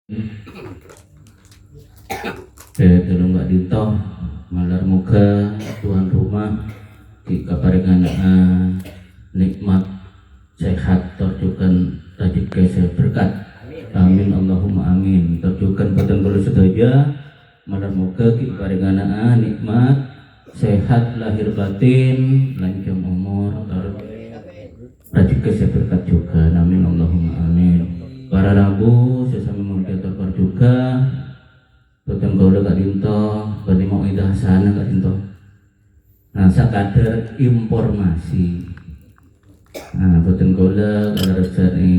Tulung Kak Dito malar muga tuan rumah dikaparingan nikmat sehat terjukan rezeki berkat. Amin Allahumma amin. Terjukan badan kula sedaya malar muga dikaparingan nikmat sehat lahir batin lanjang umur rezeki berkat juga. Amin Allahumma amin. Para rabu sesama mengkiatar juga Betul kau Kak Dinto, berarti mau idah sana Kak Dinto. Nah, sekadar informasi. Nah, betul kau kalau resmi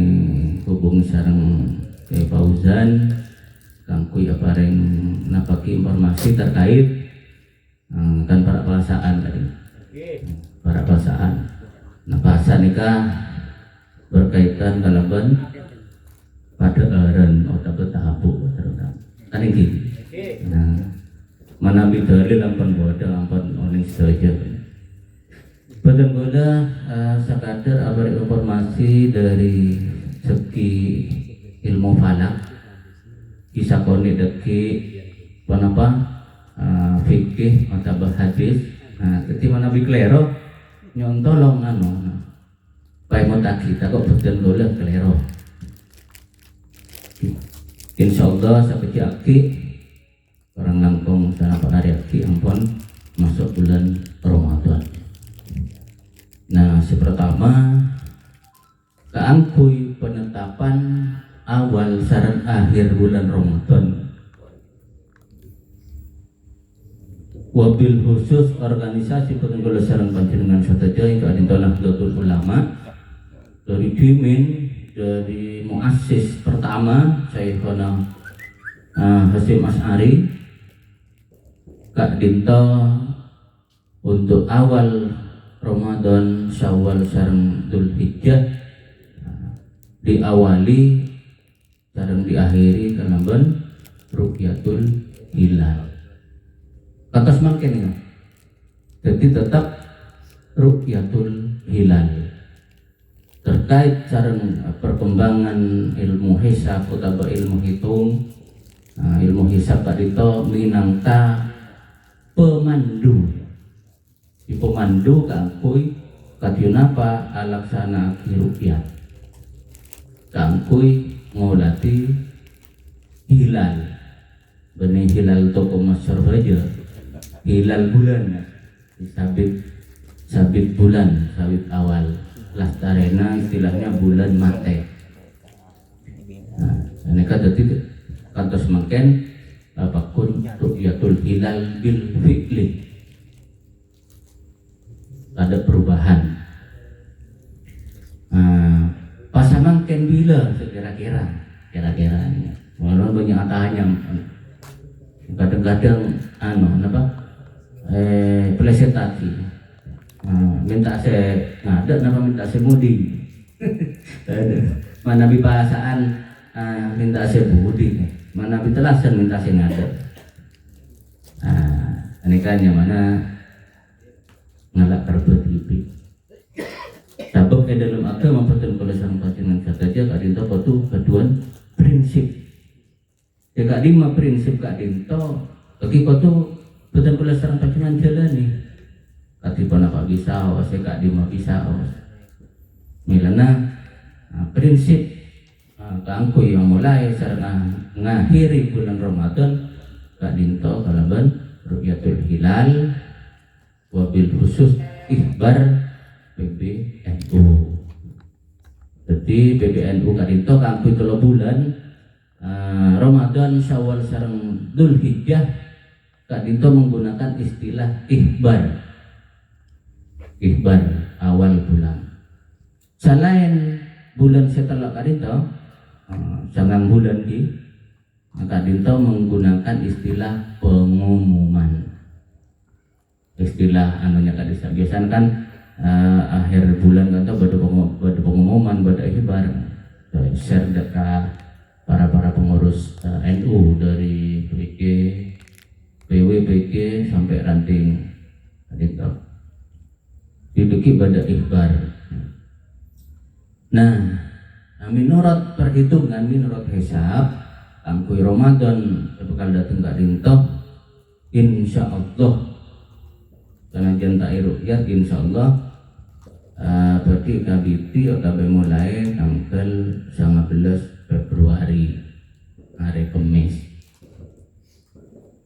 hubungi sarang ke Fauzan, kangkui apareng napaki informasi terkait kan para perasaan tadi. Para perasaan. Nah, bahasa nikah berkaitan kalaban pada eren atau bertahabu kan ini. Nah, mana bidalil ampun bodoh ampun oning saja. Betul goda sekadar abari informasi dari segi ilmu falak kisah koni deki panapa fikih atau hadis. Nah, ketika mana biklero nyontolong pai mota kita kok betul goda klero. Insyaallah sampai aki orang Lampung sana Pak Ariaki ampun masuk bulan Ramadan. Nah, pertama keangkui penetapan awal saran akhir bulan Ramadan. Wabil khusus organisasi pengguna saran panjenengan saja yang keadintolah Datul Ulama dari Dimin dari muassis pertama Syekhona Hasyim Asy'ari Kak Dinto untuk awal Ramadan Syawal sareng Dzulhijjah diawali sareng diakhiri kalaban Ruqyatul Hilal. Kantos mangken ya. Jadi tetap Ruqyatul Hilal. Terkait sareng perkembangan ilmu hisab utawa ilmu hitung, ilmu hisab Kak Dinto minangka pemandu di pemandu kangkui kadyunapa alaksana ruqyah kangkui ngolati hilal benih hilal toko masyar saja hilal bulan sabit bulan sabit awal lastarena istilahnya bulan mate. Nah ini kata tidak kantos makin apapun ruqyatul hilal bil fi'li ada perubahan. Pasangan ken bila kira-kira walaupun banyak tanya kadang-kadang presentasi minta saya ngada minta saya mudi mana bahasaan minta saya budi mana bitelasan minta sing ada. Anikanya mana ngalak terbet lipi. Sabab dalam agama memperten kalau sang panjenengan saja Kak Dinto patu keduan prinsip. Ya Kak Dima prinsip Kak Dinto bagi kotu betul kalau sang panjenengan jalani. Katipana Pak bisa awas Kak Dima bisa awas. Milana prinsip kangku yang mulai sareng ngakhiri bulan Ramadan Kak Dinto kalaban Ruqyatul Hilal wabil khusus ikhbar PBNU. Jadi PBNU Kak Dinto kangku 3 bulan Ramadan Syawal sareng Dzulhijjah Kak Dinto menggunakan istilah ikhbar awal bulan. Selain bulan setelah Kak Dinto sangang bulan di Kak Dinto menggunakan istilah pengumuman. Istilah anunya Kak Dinto biasanya kan akhir bulan kan pada pengumuman pada ikhbar share dekat para pengurus NU dari PG, PW, PG sampai ranting Kak Dinto diduki pada ikhbar. Nah, menurut perhitungan, menurut hisab angkui Ramadan bakal datang Kak Dinto insyaallah karena jantai rukyat insyaallah berarti kabiti atau mulai tanggal 19 Februari hari Kamis.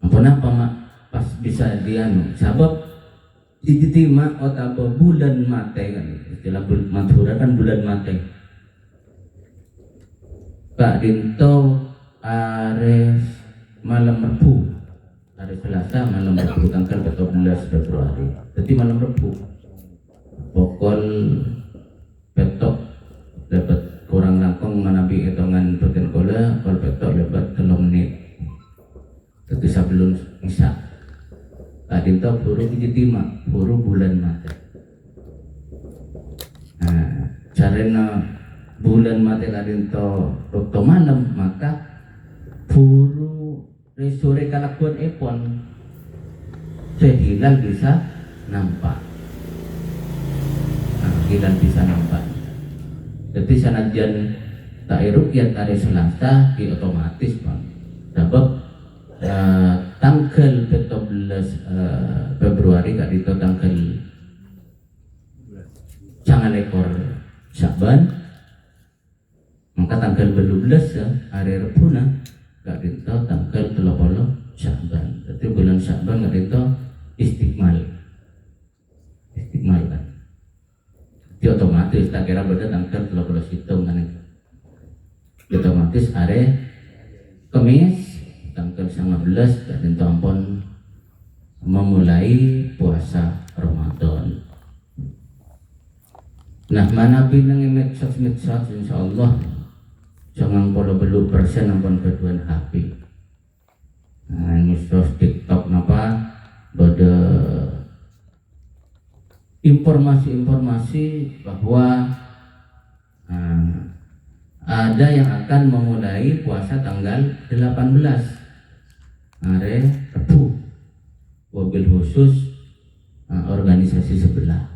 Apa mak pas bisa dianu sabab ijtima atau bulan mate kan istilah Madura kan bulan mate. Kak Dinto Ares malam Rebu, hari Selasa malam Rebu tanggal 14 Februari. Jadi malam Rebu pokol petok dapat kurang langkong manabi hitungan bagian kola kol petok dapat 3 menit. Jadi sebelum Isya Kak Dinto buru ijtima buru bulan mate. Nah, caranya bulan mate Kak Dinto waktu malam maka buru resore kalakuan epon sehilal bisa nampak. Hilal bisa nampak. Jadi sanajan tak rukyat hari Selasa di otomatis Pak. Sebab tanggal 14 Februari Kak Dito tanggal jangan ekor Syakban maka tanggal 12 ya, hari Rebuna Kak Dito tanggal 30 Syakban. Jadi bulan Syakban Kak Dito istiqmal kan. Jadi otomatis tak kira beda tanggal 30 hitung kan itu. Otomatis hari Kamis tanggal 19 Kak Dito ampun memulai puasa Ramadan. Nah mana binang medsos insyaallah jangan kalau belum persen ampun keduan HP. Nah medsos TikTok napa pada informasi bahwa ada yang akan memulai puasa tanggal 18 hari Rabu wabil khusus organisasi sebelah.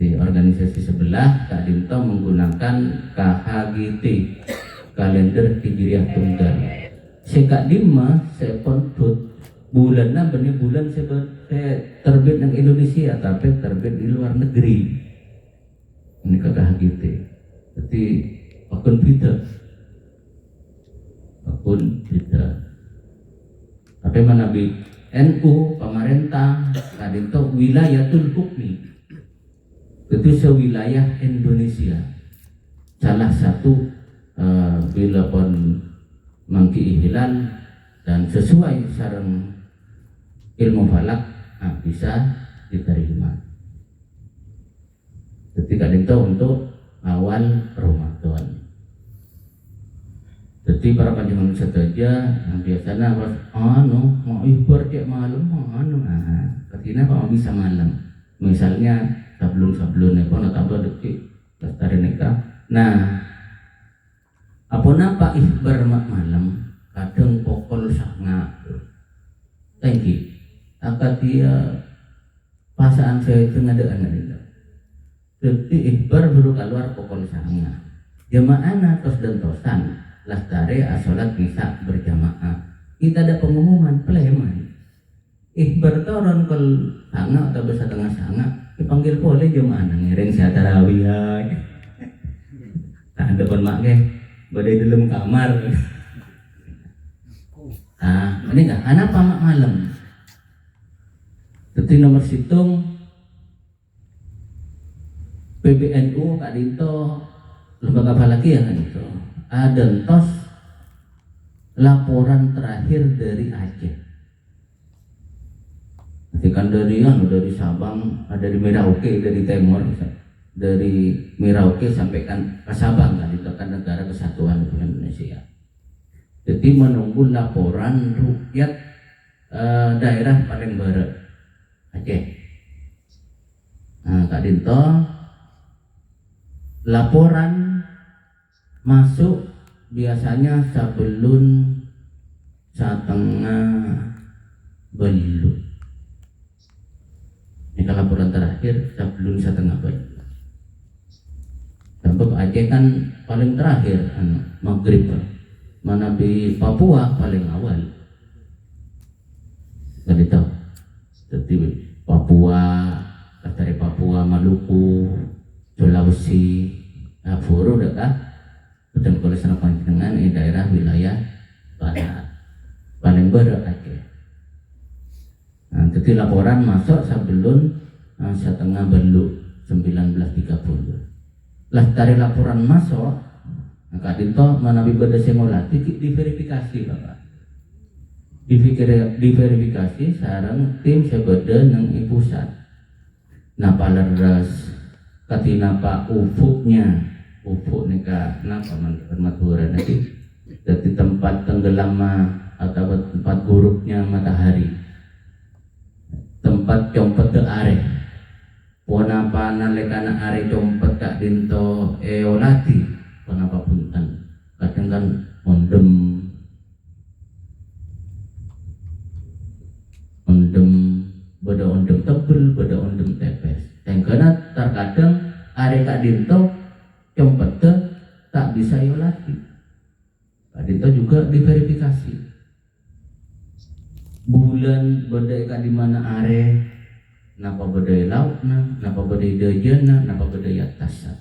Di organisasi sebelah Kak Dinto menggunakan KHGT kalender Hijriah Tunggal. Sekak Dima saya kontut bulannya benih bulan saya terbit di Indonesia tapi terbit di luar negeri. Ini KHGT. Jadi akun beda. Tapi mana NU pemerintah Kak Dinto wilayatul hukmi. Itu sewilayah Indonesia salah satu bila pun mangki hilal dan sesuai sareng ilmu falak bisa diterima. Ketika itu untuk awal Ramadan. Jadi para panjenengan saja biasanya pas mau ibar cek malam ketika Pak bisa malam. Misalnya sablon pun atau detik lestari nikah. Nah, apa napa ikhbar malam kadang pokol sangat tinggi. Angkat dia pasangan saya itu ngadaan itu. Jadi ikhbar baru keluar pokol sangat. Jamaah tos dan tosan lestari asolat misa berjamaah. Kita ada pengumuman pleman. Ikhbar toron kol sangat atau besar tengah sangat. Dipanggil boleh jemaah ngiring saya tarawih ya. Tak ada pun mak ke, badai dalam kamar. Ini enggak, anak pamak malam. Jadi nomor situng PBNU Kak Dinto lembaga falaki ya kan itu. Ada entos laporan terakhir dari Aceh. Kan dari Sabang, dari Merauke, dari Timur, dari Merauke sampai kan ke Sabang kan itu kan negara kesatuan Indonesia. Jadi menunggu laporan rakyat daerah paling barat Aceh. Nah, Kak Dinto laporan masuk biasanya sebelum setengah belum. Ini laporan terakhir sebelum setengah bulan. Sebab Aceh kan paling terakhir maghrib. Manabi Papua paling awal. Ganito. Jadi Papua, dari Papua, Maluku, Sulawesi, Puro dekat. Betul kalau sana panjenengan daerah wilayah barat paling berat Aceh. Nah, jadi laporan masuk sebelum setengah beluk 1930. Lah dari laporan masuk, Kak Dinto manabi beda sengolati diverifikasi Bapak. Diverifikasi sarang tim sebeda nang pusat. Napa leres katina Pak ufuknya ufuk nika napa permaturan nanti jadi tempat tenggelam atau tempat gurupnya matahari, tempat compet de are ponapa nalekana are compet Kak Dinto eolati ponapa punten kadang kan ondem beda ondem tebel beda ondem tepes dan karena terkadang are Kak Dinto compet tak bisa eolati. Kak Dinto juga diverifikasi bulan bedai ka di mana are napa bedai lautna napa bedai dejana napa bedai atasna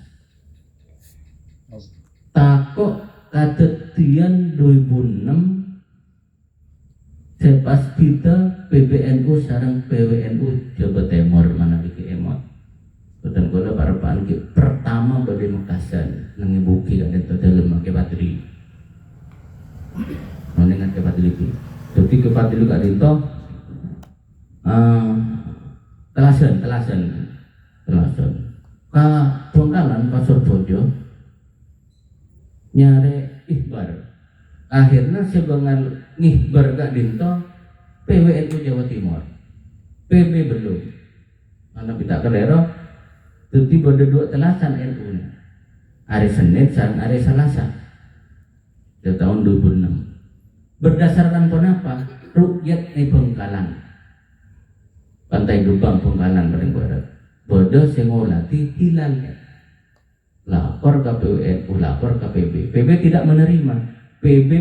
takok katetian 2006 sepas kita PBNU sarang PWNU Jawa Timur mana bikin emot betul gula parapaan pertama badai Makassar nangibuki dan itu dalam ke patri mendingan ke patri jadi ke patri Kak Dinto telasan ka Bangkalan Pasar Bojo nyare ikhbar akhirnya sebengal ngihbar Kak Dinto PWNU Jawa Timur PB belum mana kita kelero jadi pada dua telasan NU hari Senin dan hari Selasa di tahun 2006 berdasarkan kenapa rukyat di Bangkalan Pantai Lubang Bangkalan paling barat bodoh sengolati hilang lapor ke PWNU lapor ke PB PB tidak menerima PB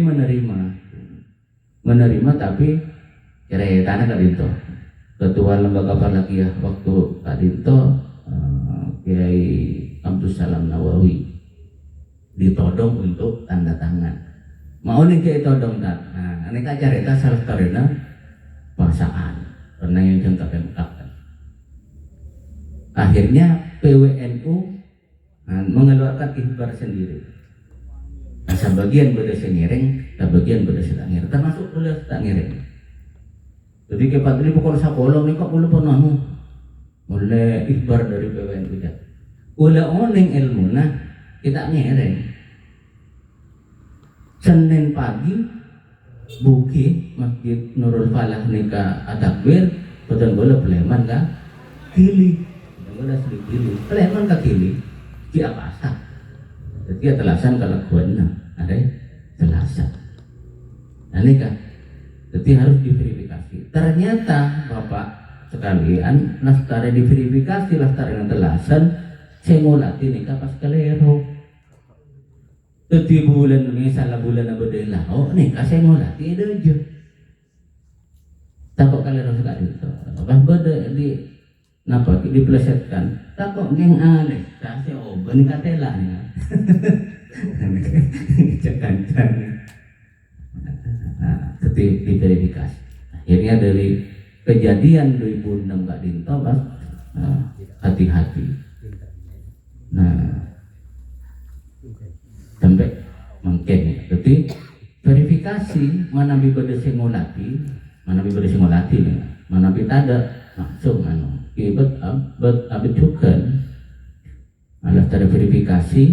menerima tapi tanah Kak Dinto ketua lembaga falakiyah waktu Kak Dinto Kiai Abdul Salam Nawawi ditodong untuk tanda tangan mau nih Kiai todong tak nah ini kan cerita salah karena pasangan karena yang jangka pemkakan akhirnya PWNU mengeluarkan ikhbar sendiri nah sebagian beda sengiring sebagian beda sedang ngiring termasuk boleh sedang ngiring jadi ke patri pokok sekolah nih kok boleh penuh mulai ikhbar dari PWNU ya ulah oning ilmu nah kita ngiring Senin pagi buki Masjid Nurul Falah nika Atakbir betul boleh Pleman kan Kili boleh sedikit Kili Pleman ke Kili di apa jadi telasan kalau kuatnya ada telasan nah ini kan jadi harus diverifikasi ternyata Bapak sekalian lastare diverifikasi lastare yang telasan sengolati nikah pas kelero teti bulan ini salah bulan apa deh lah oh nikah sengolati ada aja takut kelero sekali apa beda di napa diplesetkan takut geng aneh kasih obat nikah tela nih cekan-cekan teti diverifikasi akhirnya dari kejadian 2006 Kak Dinto pas hati-hati nah sampai mungkin jadi verifikasi mana bibada sengolati mana bitada langsung ibet abet juga alas dari verifikasi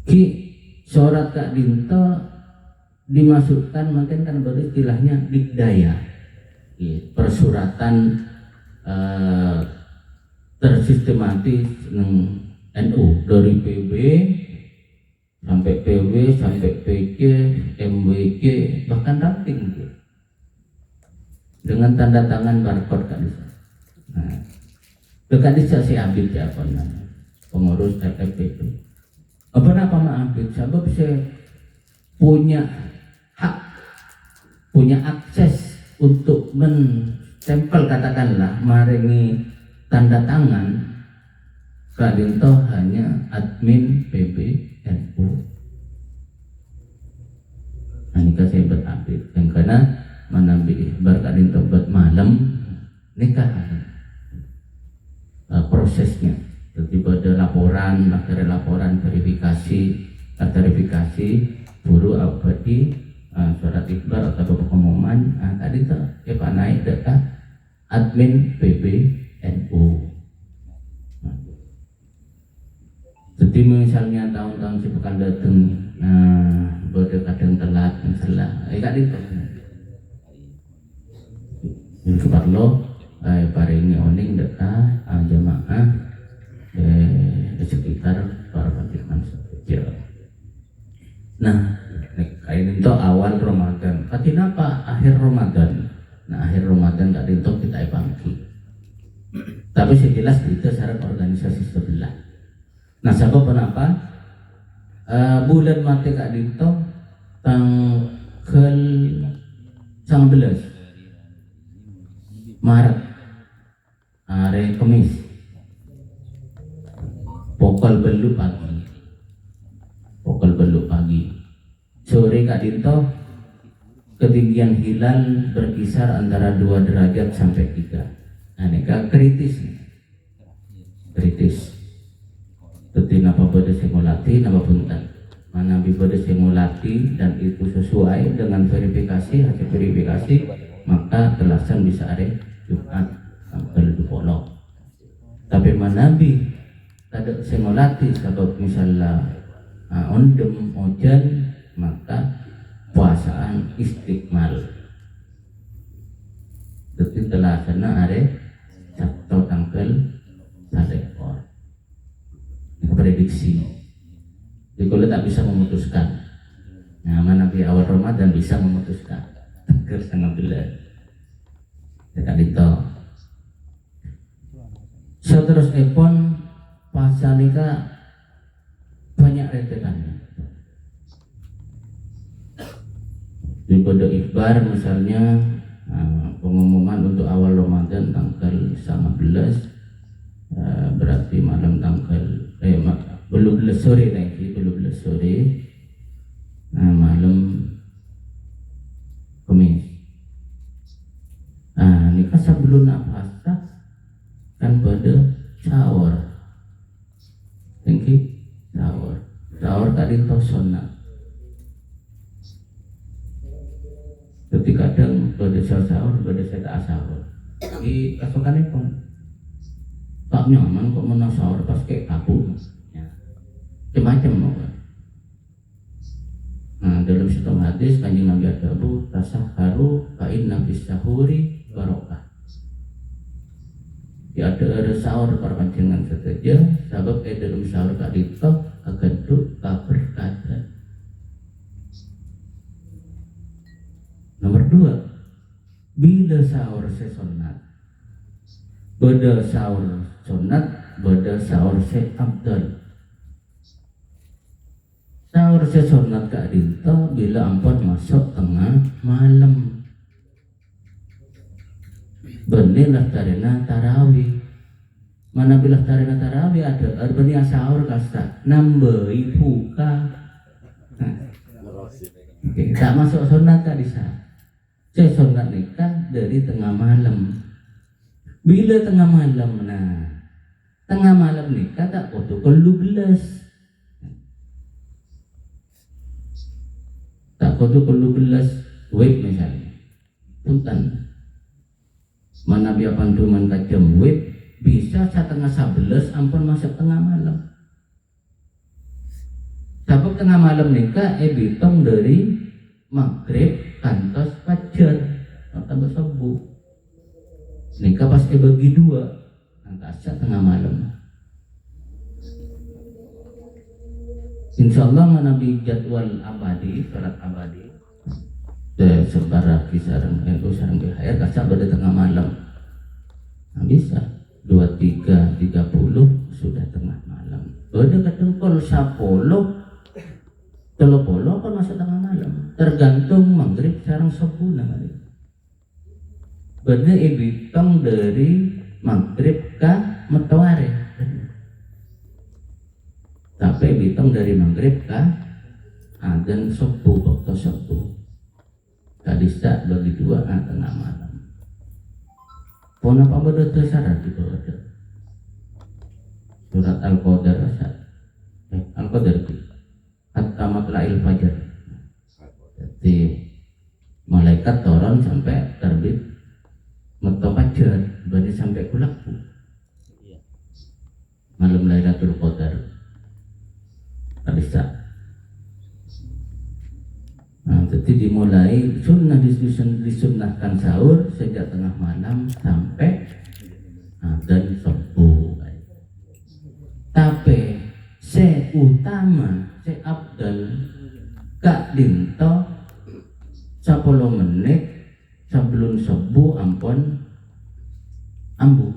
ki surat Kak Dinto dimasukkan mungkin kan beristilahnya dikdaya persuratan tersistematis NU dari PB sampai PW sampai PJ MWJ bahkan rating dengan tanda tangan barcode kan nah dekat si Abid siapa namanya pengurus FFPP apa nama Abid sebab saya punya hak, punya akses untuk menstempel katakanlah maringi tanda tangan kadinto hanya admin PBNU. Nah, ini saya berupdate dan karena menambil ikhbar kadinto buat malam nikah prosesnya. Jadi pada laporan, materi laporan verifikasi buru abadi surat ikhbar atau pengumuman tadi tuh naik data admin PBNU. Jadi misalnya tahun-tahun si pekan datang, bodoh kadang telat, misalnya, tadi tuh ini perlu paringi oning data jamaah sekitar para pantiman saja. Nah, kain itu awal Ramadan. Katina apa? Akhir Ramadan. Nah, akhir Ramadan gak itu kita bangki. Tapi sejelas itu syarat organisasi sebelah. Nah, sebab kenapa? Bulan mati Kak Dito tanggal 19 Maret hari Kamis pukul belu pagi sore Kak Dito ketinggian hilal berkisar antara 2 derajat sampai 3. Nah, ini kritis. Jadi napa pada simulasi, napa punten. Mana pada simulasi dan itu sesuai dengan verifikasi, hasil verifikasi, maka telasan bisa ada Jumat tanggal 20. Tapi mana ada simulasi sebab misalnya ondem hujan, maka puasaan istiqmal. Jadi telasan ada Sabtu tanggal 1. Ini prediksi. Jadi kalau tak bisa memutuskan, nah mana di awal Ramadan bisa memutuskan tanggal 19. Dekat itu. Seterus epon pasal nikah banyak rentetannya. Di pada ikhbar misalnya pengumuman untuk awal Ramadan tanggal 19, berarti malam tanggal belum sore lagi, malam Kamis. Nikah sebelum nak puasa kan pada sahur, sahur tadi tau sunat. Jadi kadang pada sahur, pada saya tak sahur. Di kesokan pun tak nyaman kok mana sahur pas kayak kabur. Macam mau. Nah, dalam satu hadis Kanjeng Nabi Adabu tasahharu fa inna bis sahuri barokah. Ya ada sahur para panjenengan saja sebab dalam sahur tak ditok akan tu berkata. Nomor 2, bila sahur sesonat, beda sahur sunat, beda sahur se abdal. Sahur sesonat Kak Dinto bila ampun masuk tengah malam. Benilah tarina tarawih. Mana bila tarina tarawih ada benih sahur kasta nambahi buka. Tak masuk sunat Kak Disa. Sesonat nikah dari tengah malam. Bila tengah malam, tengah malam nikah tak kudu 12. Tak kudu 12 wib misalnya. Punten. Mana biar panduman kajam wib bisa setengah 11 ampun masuk tengah malam. Sebab tengah malam nikah bitong dari maghrib kantos fajar atau subuh. Nikah pas bagi 2 angka tengah malam. Insyaallah menabi jadwal abadi, salat abadi. Sebara kisaran sareng BHR kasak pada tengah malam. Nah, bisa 23.30 sudah tengah malam. Pada ketengkol 10 telepolo kan masuk tengah malam. tergantung maghrib sareng subuh namanya. Berarti ibitong dari maghrib ke matahari. Tapi ibitong dari maghrib ke adzan subuh waktu subuh. Kadisa bagi dua tengah malam. Pon apa bodoh syarat di bawah surat Al-Qadar Al-Qadar hatta matla'il fajar. Jadi malaikat turun sampai terbit matahari fajar, berarti sampai kulaku malam Lailatul Qadar. Bisa. Nah, jadi dimulai sunnah disunnahkan sahur sejak tengah malam sampai dan subuh. Tapi seutama, seabdal kak dinto 10 menit sebelum subuh ampun ambu.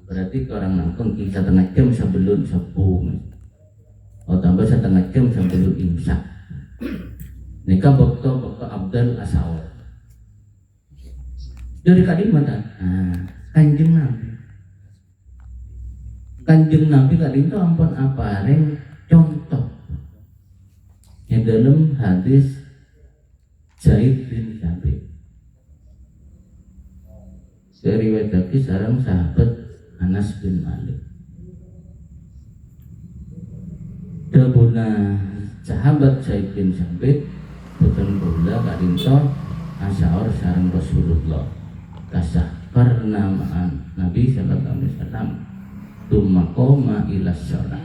Berarti orang nangkong kisah setengah jam sebelum subuh. Oh tambah setengah jam sebelum imsak. Nika bakto abdal asawar. Dari kalimat kanjeng Nabi. Kanjeng Nabi kali itu ampun apa reng contoh. Yang dalam hadis Zaid bin Sabit. Riwayat sareng sahabat Anas bin Malik. Dabuna sahabat Zaid bin Sabit boten kula kadinto asaur sareng Rasulullah. Kasah pernamaan Nabi sallallahu alaihi wasallam tumakoma ila sholat.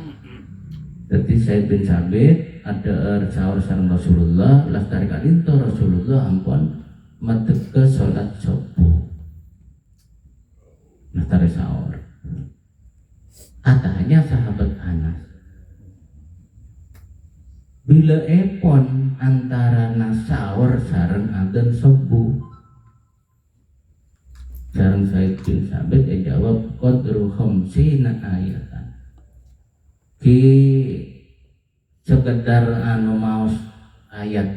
Jadi Zaid bin Sabit ada sahur sareng Rasulullah, lastari kadinto Rasulullah ampun madhep ke sholat subuh. Lastari sahur. Katanya sahabat Anas, bila epon antara nasawar sareng adzan subuh, sareng Zaid bin Sabit jawab qadru khamsina ayatan. Ki sekedar maos ayat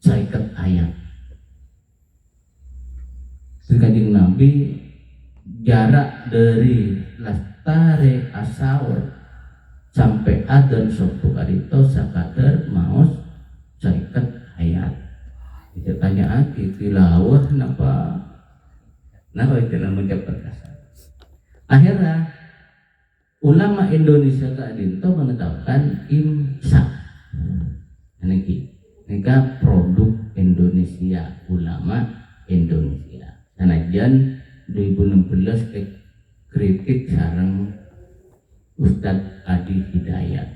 50 ayat. Kanjeng Nabi jarak dari lastare asawar sampai adzan subuh kadito sakadar maos 50 ayat. Ditanya tilawah napa itu namanya perkasa. Akhirnya ulama Indonesia kadinto menetapkan imsak. Ini produk Indonesia, ulama Indonesia. Sanajan 2016 kritik sareng Ustadz Adi Hidayat.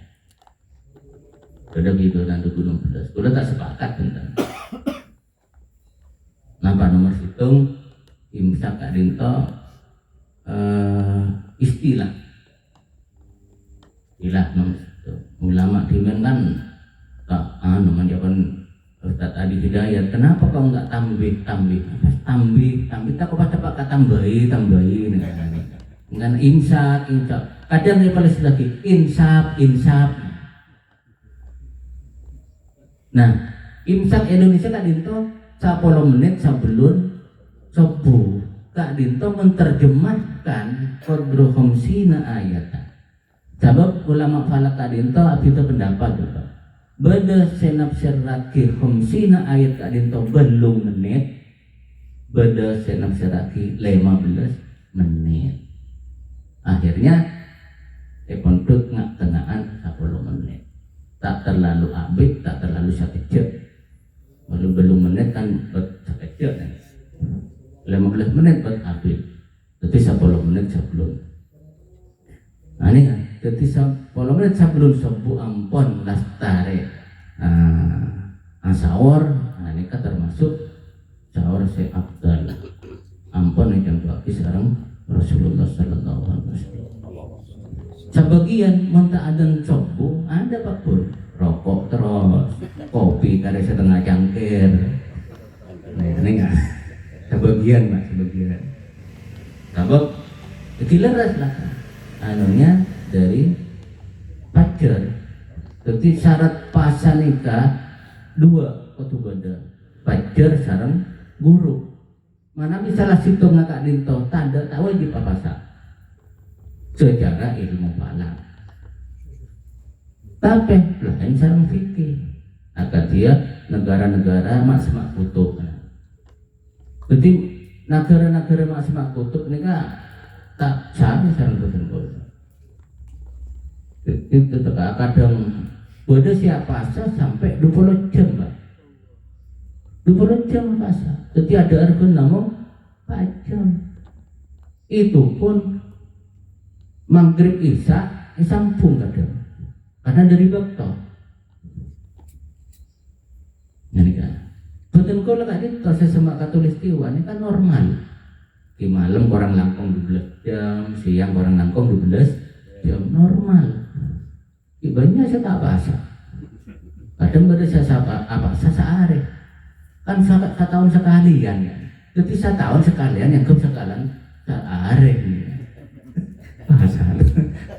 Sudah video tahun 2016. Sudah tak sepakat tentang. Napa nomor hitung imsak kadinto istilah nomor itu. Ulama dimen kan tak namanya kan Ustadz Adi Hidayat. Kenapa kau nggak tambih tak kau baca pakai tambahi dengan imsak. Kadang dia paling lagi insaf. Nah, imsak Indonesia Kak Dinto 10 menit sebelum subuh. Kak Dinto menerjemahkan qadru khamsina ayatan. Sebab ulama falak Kak Dinto itu pendapat juga. Beda senafsir lagi khamsina ayat Kak Dinto belum menit. Beda senafsir lagi 15 menit. Akhirnya kontut nggak tengaan 10 menit. Tak terlalu abid, tak terlalu sakit. Belum menit kan sakit kan. 15 menit buat abid. Jadi 10 menit sebelum. Nah ini kan, jadi 10 menit sebelum subuh ampun lastare asawar. Nah ini kan termasuk sahur seabdal. Ampun yang bagi sekarang Rasulullah sallallahu alaihi wasallam. Sebagian mentah adzan subuh ada Pak Pur, rokok terus, kopi kada setengah cangkir. Nah ini enggak. Sebagian. Sebab dileras lah anunya dari pacar. Jadi syarat pasan nikah dua waktu beda pajar sarang guru mana misalnya situ ngakak dinto tanda tak wajib apa sah secara ilmu falak tapi lain sarang fikih akan dia negara-negara mak semak kutub jadi negara-negara mak semak kutub ini tak sama sarang kutub itu kadang beda siapa sah sampai 20 jam Pak 20 jam puasa. Jadi ada argon namun 4 jam. Itu pun maghrib isya sambung kadang. Karena dari waktu. Ini kan. Betul kalau tadi proses semak katulistiwa ini kan normal. Di malam orang langkong 12 jam, siang orang langkong 12 jam normal. Ibanya saya tak puasa. Kadang pada saya apa sehari. Kan setahun sekali kan ya. Jadi setahun sekalian yang sekalian sehari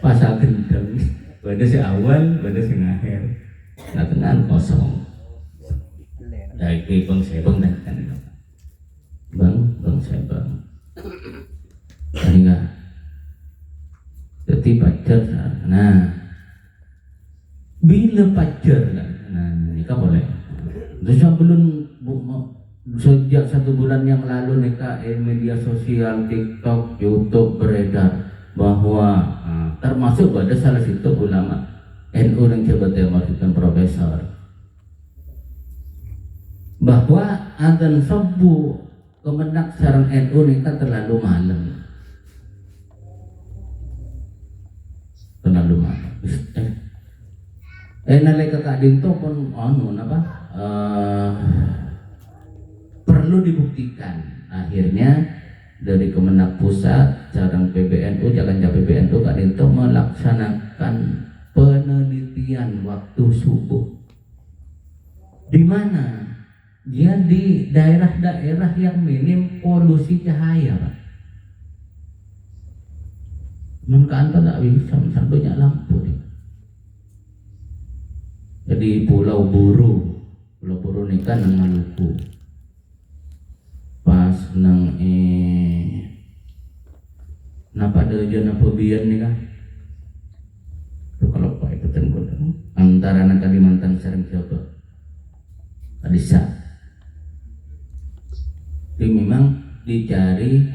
pasal gendeng pada si awal pada si akhir nah tengah kosong dari bang sebang dan kan bang sebang ini enggak jadi pacar nah bila pacar nah nikah boleh terus belum sejak 1 bulan yang lalu nikah media sosial TikTok, YouTube beredar bahwa termasuk pada salah satu ulama NU yang coba dimaksudkan profesor bahwa adzan subuh kemenak sarang NU nikah terlalu malam nalika kadinto pun perlu dibuktikan akhirnya dari Kemenak Pusat sareng PBNU jangan PBNU kadinto melaksanakan penelitian waktu subuh di mana dia di daerah-daerah yang minim polusi cahaya Pak kantor tak bisa sampai lampu nih. Jadi Pulau Buru nikah nang Maluku pas nang napa ada aja napa biar nikah itu kalau Pak itu tenggul antara anak Kalimantan sareng Jawa Adisa jadi memang dicari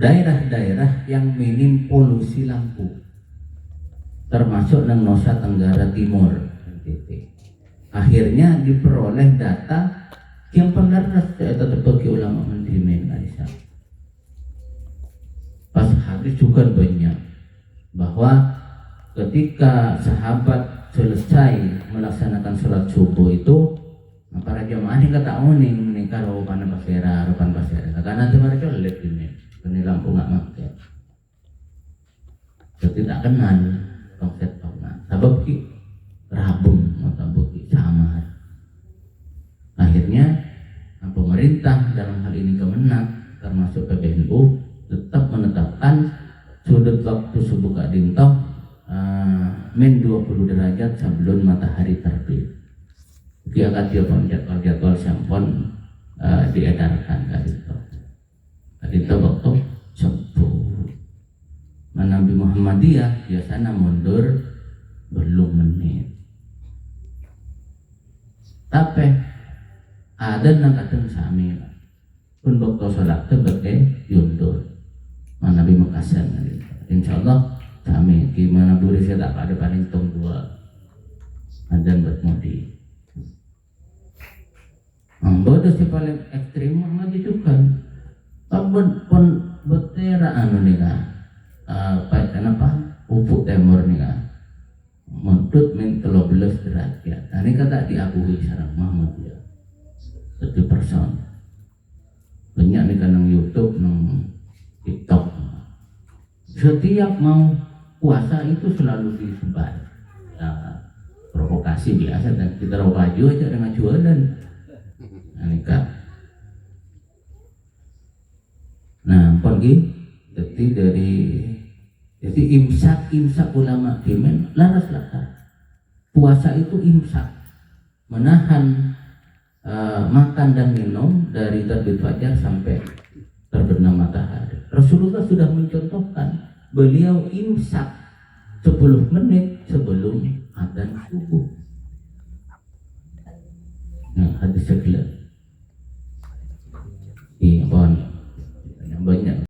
daerah-daerah yang minim polusi lampu termasuk nang Nusa Tenggara Timur. Akhirnya diperoleh data yang benar tetap bagi ulama mendimin Aisyah. Pas hadis juga banyak bahwa ketika sahabat selesai melaksanakan sholat subuh itu para jamaah ini kata uning menikah rupan pasera karena nanti mereka lihat ini lampu nggak pakai jadi tak kenal konsep sabab ki rabung atau ki sama akhirnya pemerintah dalam hal ini Kemenak termasuk PBNU tetap menetapkan sudut waktu subuh kadinto min 20 derajat sebelum matahari terbit dia akan jadwal sampon diedarkan kadinto waktu subuh Nabi Muhammadiyah biasanya mundur belum menit tapi ada yang kadang sami pun waktu sholat sebagai yundur Nabi Makassar insyaallah sami gimana boleh saya tak ada paling tong 2 ada buat mudi bodoh si paling ekstrim aja juga tapi pun betera nih kenapa ufuk timur nih kan mentut min 13 derajat ini kata diakui sarang Muhammad ya 100% banyak nih kan nang YouTube nang TikTok setiap mau puasa itu selalu disebar provokasi biasa dan kita rau baju aja dengan jualan ini kan nah pergi jadi imsak ulama dimen laras puasa itu imsak menahan makan dan minum dari terbit fajar sampai terbenam matahari. Rasulullah sudah mencontohkan, beliau imsak 10 menit sebelum adzan subuh. Nah, hadis segelas.